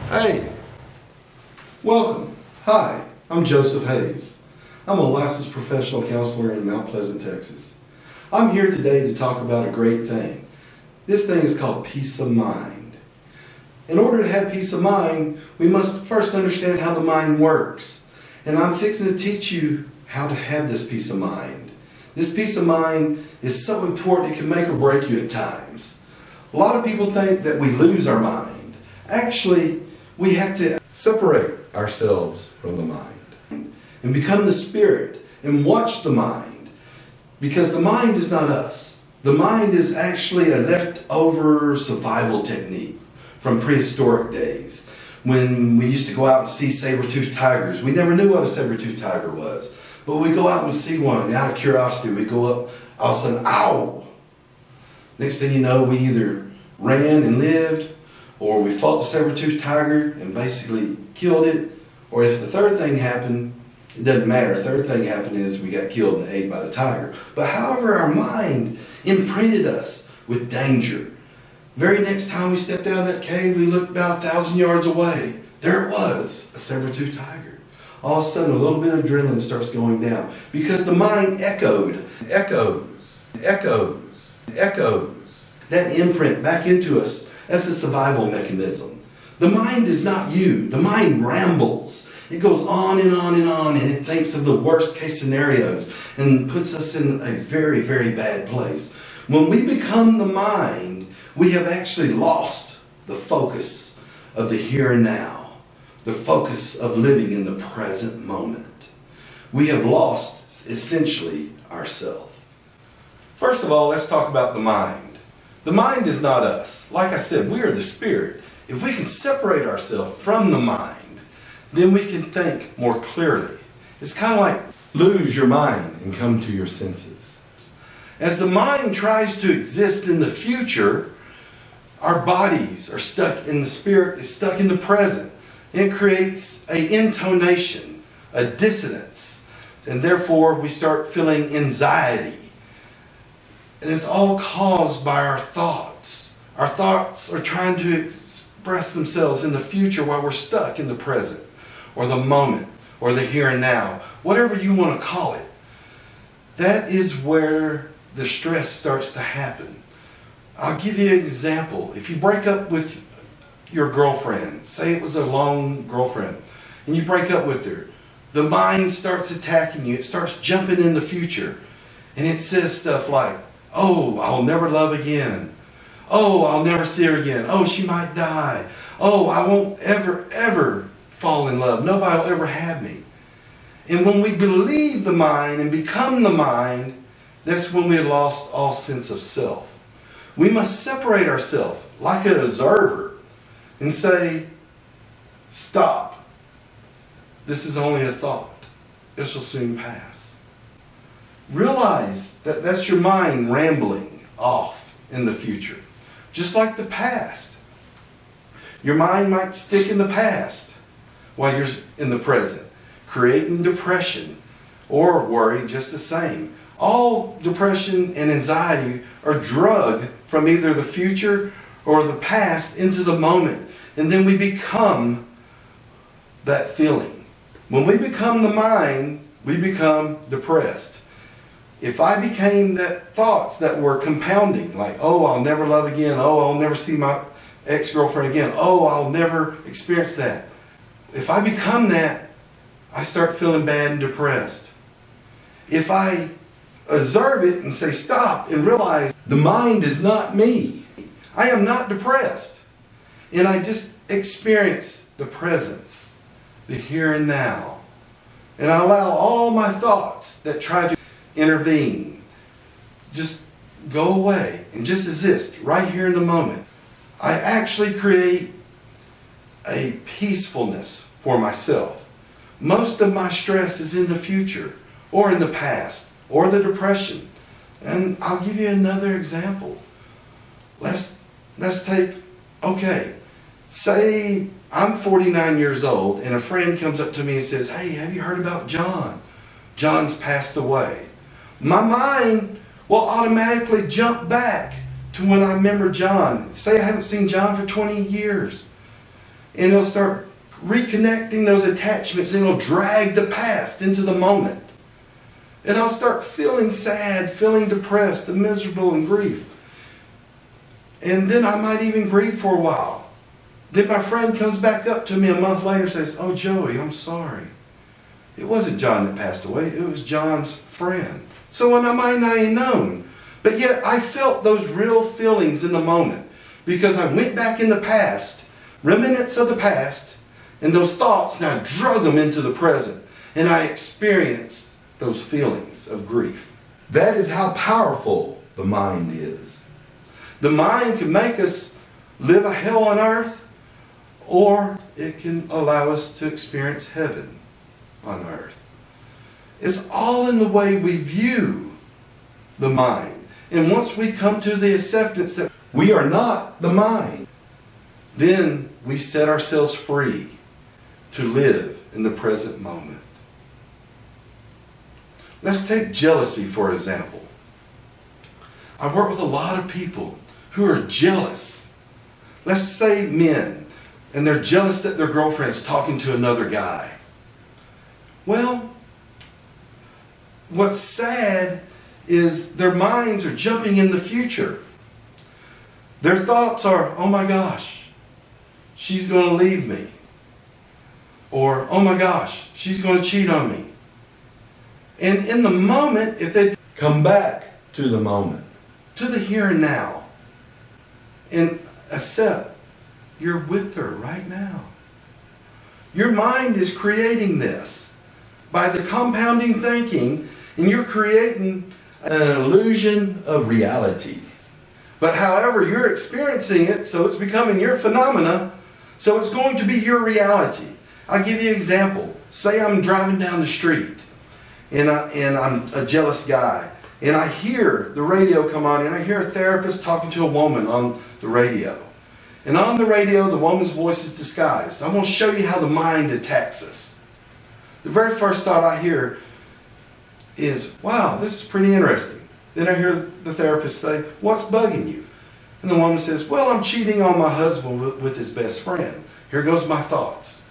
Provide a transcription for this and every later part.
Hey, welcome. Hi, I'm Joseph Hayes. I'm a licensed professional counselor in Mount Pleasant, Texas. I'm here today to talk about a great thing. This thing is called peace of mind. In order to have peace of mind, we must first understand how the mind works. And I'm fixing to teach you how to have this peace of mind. This peace of mind is so important it can make or break you at times. A lot of people think that we lose our mind. Actually, we have to separate ourselves from the mind and become the spirit and watch the mind, because the mind is not us. The mind is actually a leftover survival technique from prehistoric days when we used to go out and see saber-toothed tigers. We never knew what a saber-toothed tiger was, but we go out and see one, and out of curiosity we go up, all of a sudden, ow! Next thing you know, we either ran and lived, or we fought the saber-toothed tiger and basically killed it, or if the third thing happened, it doesn't matter. The third thing happened is we got killed and ate by the tiger. But however, our mind imprinted us with danger. Very next time we stepped out of that cave, we looked about 1,000 yards away. There it was, a saber-toothed tiger. All of a sudden, a little bit of adrenaline starts going down because the mind echoes that imprint back into us. That's a survival mechanism. The mind is not you. The mind rambles. It goes on and on and on, and it thinks of the worst case scenarios and puts us in a very, very bad place. When we become the mind, we have actually lost the focus of the here and now, the focus of living in the present moment. We have lost, essentially, ourselves. First of all, let's talk about the mind. The mind is not us. Like I said, we are the spirit. If we can separate ourselves from the mind, then we can think more clearly. It's kind of like lose your mind and come to your senses. As the mind tries to exist in the future, our bodies are stuck in the spirit, is stuck in the present. It creates an intonation, a dissonance, and therefore we start feeling anxiety. And it's all caused by our thoughts. Our thoughts are trying to express themselves in the future while we're stuck in the present, or the moment, or the here and now, whatever you want to call it. That is where the stress starts to happen. I'll give you an example. If you break up with your girlfriend, say it was a long girlfriend, and you break up with her, the mind starts attacking you. It starts jumping in the future, and it says stuff like, oh, I'll never love again. Oh, I'll never see her again. Oh, she might die. Oh, I won't ever fall in love. Nobody will ever have me. And when we believe the mind and become the mind, that's when we have lost all sense of self. We must separate ourselves like an observer and say, stop. This is only a thought. It shall soon pass. Realize that that's your mind rambling off in the future. Just like the past. Your mind might stick in the past while you're in the present, creating depression or worry just the same. All depression and anxiety are drugged from either the future or the past into the moment, and then we become that feeling. When we become the mind, we become depressed. If I became that thoughts that were compounding, like, oh, I'll never love again, oh, I'll never see my ex-girlfriend again, oh, I'll never experience that. If I become that, I start feeling bad and depressed. If I observe it and say stop and realize the mind is not me, I am not depressed, and I just experience the presence, the here and now, and I allow all my thoughts that try to intervene, just go away and just exist right here in the moment. I actually create a peacefulness for myself. Most of my stress is in the future or in the past or the depression. And I'll give you another example. Let's take, okay, say I'm 49 years old and a friend comes up to me and says, hey, have you heard about John? John's passed away. My mind will automatically jump back to when I remember John. Say I haven't seen John for 20 years. And it'll start reconnecting those attachments, and it'll drag the past into the moment. And I'll start feeling sad, feeling depressed and miserable and grief. And then I might even grieve for a while. Then my friend comes back up to me a month later and says, "Oh, Joey, I'm sorry. It wasn't John that passed away. It was John's friend." So I might not have known. But yet I felt those real feelings in the moment because I went back in the past, remnants of the past, and those thoughts, and I drug them into the present. And I experienced those feelings of grief. That is how powerful the mind is. The mind can make us live a hell on earth, or it can allow us to experience heaven on earth. It's all in the way we view the mind. And once we come to the acceptance that we are not the mind, then we set ourselves free to live in the present moment. Let's take jealousy for example. I work with a lot of people who are jealous. Let's say men, and they're jealous that their girlfriend's talking to another guy. Well, what's sad is their minds are jumping in the future. Their thoughts are, "Oh my gosh, she's going to leave me." Or, "Oh my gosh, she's going to cheat on me." And in the moment, if they come back to the moment, to the here and now, and accept you're with her right now. Your mind is creating this by the compounding thinking, and you're creating an illusion of reality. But however, you're experiencing it, so it's becoming your phenomena, so it's going to be your reality. I'll give you an example. Say I'm driving down the street, and I'm a jealous guy, and I hear the radio come on, and I hear a therapist talking to a woman on the radio. And on the radio, the woman's voice is disguised. I'm going to show you how the mind attacks us. The very first thought I hear is, "Wow, this is pretty interesting." Then I hear the therapist say, "What's bugging you?" And the woman says, "Well, I'm cheating on my husband with his best friend." Here goes my thoughts.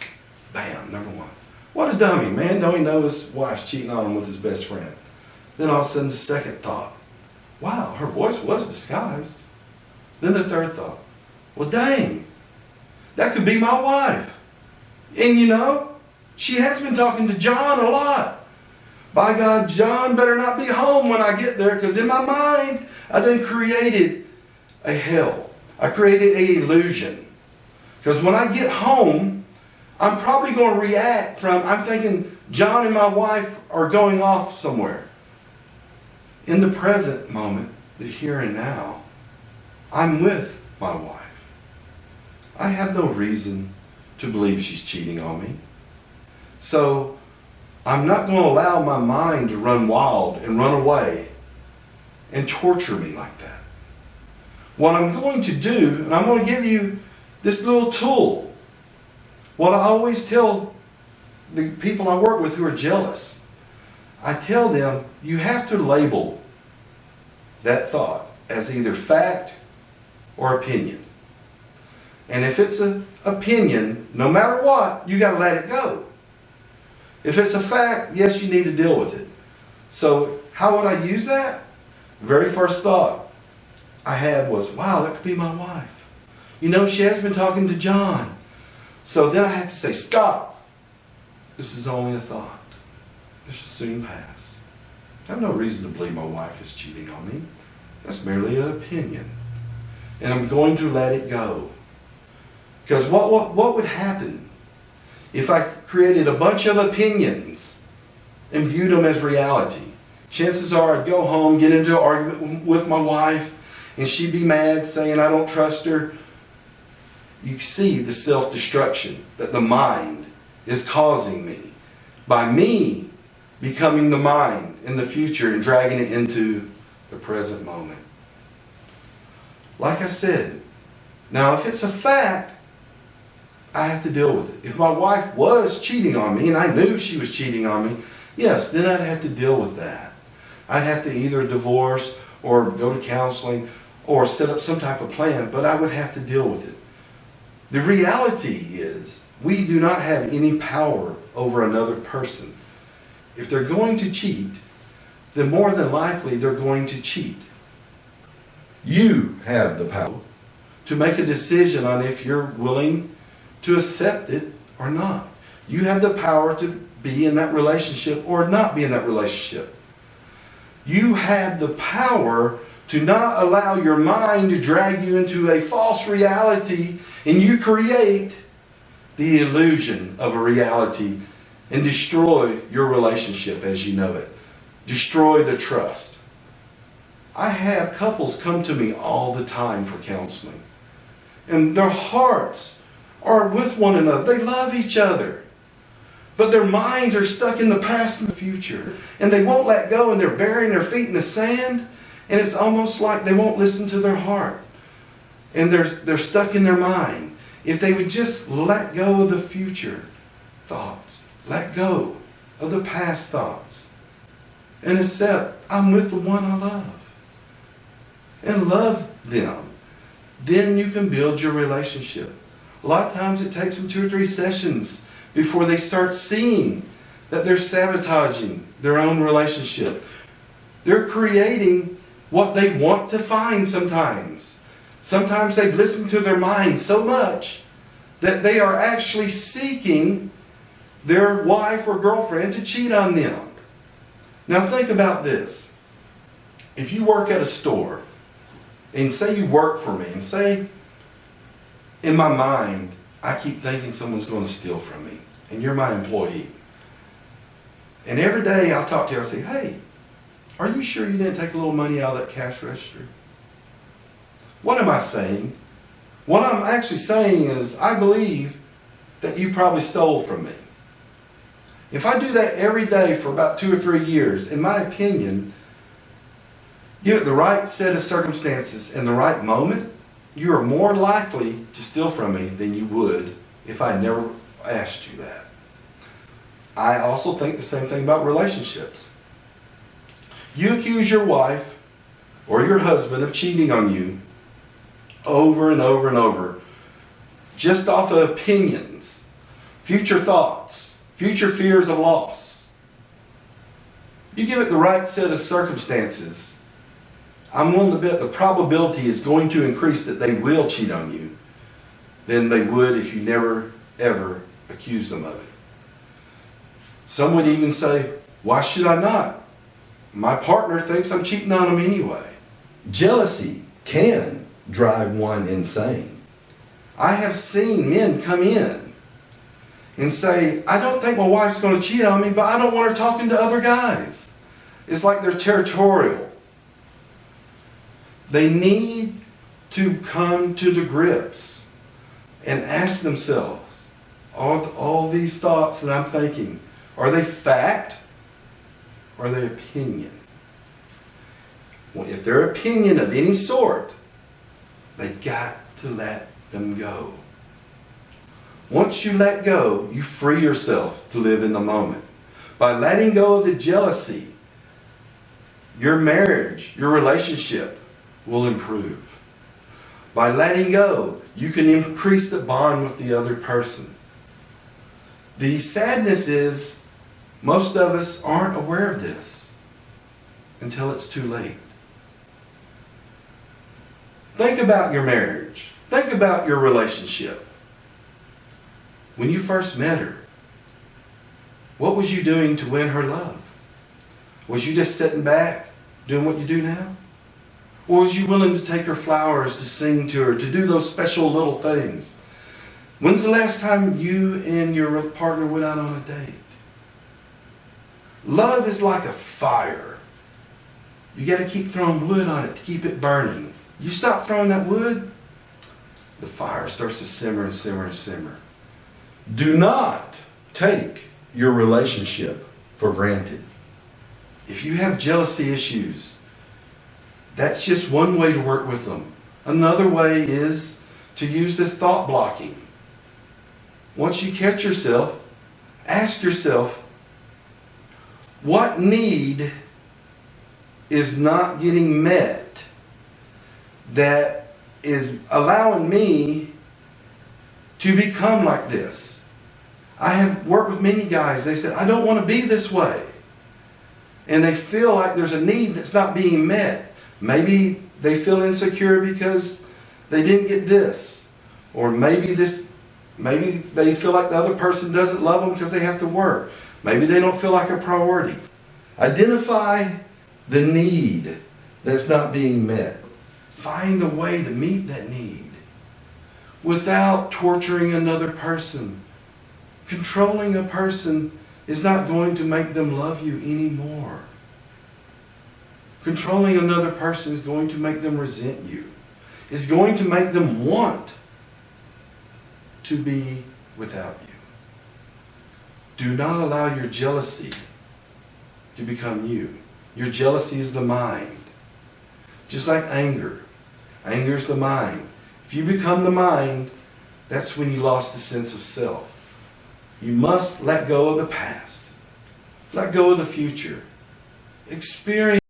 Bam, number one. What a dummy, man. Don't he know his wife's cheating on him with his best friend? Then all of a sudden the second thought. Wow, her voice was disguised. Then the third thought. Well, dang, that could be my wife. And you know, she has been talking to John a lot. By God, John better not be home when I get there, because in my mind, I done created a hell. I created an illusion. Because when I get home, I'm probably going to react from, I'm thinking John and my wife are going off somewhere. In the present moment, the here and now, I'm with my wife. I have no reason to believe she's cheating on me. So I'm not going to allow my mind to run wild and run away and torture me like that. What I'm going to do, and I'm going to give you this little tool. What I always tell the people I work with who are jealous, I tell them, you have to label that thought as either fact or opinion. And if it's an opinion, no matter what, you got to let it go. If it's a fact, yes, you need to deal with it. So how would I use that? The very first thought I had was, wow, that could be my wife. You know, she has been talking to John. So then I had to say, stop. This is only a thought. This will soon pass. I have no reason to believe my wife is cheating on me. That's merely an opinion. And I'm going to let it go. Because what would happen if I created a bunch of opinions and viewed them as reality? Chances are I'd go home, get into an argument with my wife, and she'd be mad, saying I don't trust her. You see the self-destruction that the mind is causing me by me becoming the mind in the future and dragging it into the present moment. Like I said, now if it's a fact, I have to deal with it. If my wife was cheating on me and I knew she was cheating on me, yes, then I'd have to deal with that. I'd have to either divorce or go to counseling or set up some type of plan, but I would have to deal with it. The reality is we do not have any power over another person. If they're going to cheat, then more than likely they're going to cheat. You have the power to make a decision on if you're willing to accept it or not. You have the power to be in that relationship or not be in that relationship. You have the power to not allow your mind to drag you into a false reality, and you create the illusion of a reality and destroy your relationship as you know it. Destroy the trust. I have couples come to me all the time for counseling, and their hearts are with one another. They love each other, but their minds are stuck in the past and the future, and they won't let go, and they're burying their feet in the sand, and it's almost like they won't listen to their heart, and they're stuck in their mind. If they would just let go of the future thoughts, let go of the past thoughts, and accept, I'm with the one I love, and love them, then you can build your relationship. A lot of times it takes them 2 or 3 sessions before they start seeing that they're sabotaging their own relationship. They're creating what they want to find sometimes. Sometimes they've listened to their mind so much that they are actually seeking their wife or girlfriend to cheat on them. Now think about this. If you work at a store, and say you work for me, and say, in my mind, I keep thinking someone's going to steal from me, and you're my employee. And every day I'll talk to you, I'll say, hey, are you sure you didn't take a little money out of that cash register? What am I saying? What I'm actually saying is, I believe that you probably stole from me. If I do that every day for about 2 or 3 years, in my opinion, give it the right set of circumstances and the right moment, you are more likely to steal from me than you would if I never asked you that. I also think the same thing about relationships. You accuse your wife or your husband of cheating on you over and over and over, just off of opinions, future thoughts, future fears of loss. You give it the right set of circumstances, I'm willing to bet the probability is going to increase that they will cheat on you than they would if you never, ever accused them of it. Some would even say, why should I not? My partner thinks I'm cheating on him anyway. Jealousy can drive one insane. I have seen men come in and say, I don't think my wife's going to cheat on me, but I don't want her talking to other guys. It's like they're territorial. They need to come to the grips and ask themselves, all these thoughts that I'm thinking, are they fact or are they opinion? Well, if they're opinion of any sort, they got to let them go. Once you let go, you free yourself to live in the moment. By letting go of the jealousy, your marriage, your relationship will improve. By letting go, you can increase the bond with the other person. The sadness is, most of us aren't aware of this until it's too late. Think about your marriage. Think about your relationship. When you first met her, what was you doing to win her love? Was you just sitting back doing what you do now? Or was you willing to take her flowers, to sing to her, to do those special little things? When's the last time you and your partner went out on a date? Love is like a fire. You got to keep throwing wood on it to keep it burning. You stop throwing that wood, the fire starts to simmer and simmer and simmer. Do not take your relationship for granted. If you have jealousy issues, that's just one way to work with them. Another way is to use the thought blocking. Once you catch yourself, ask yourself, what need is not getting met that is allowing me to become like this. I have worked with many guys, they said, I don't want to be this way. And they feel like there's a need that's not being met. Maybe they feel insecure because they didn't get this. Or maybe they feel like the other person doesn't love them because they have to work. Maybe they don't feel like a priority. Identify the need that's not being met. Find a way to meet that need without torturing another person. Controlling a person is not going to make them love you anymore. Controlling another person is going to make them resent you. It's going to make them want to be without you. Do not allow your jealousy to become you. Your jealousy is the mind. Just like anger. Anger is the mind. If you become the mind, that's when you lost the sense of self. You must let go of the past. Let go of the future. Experience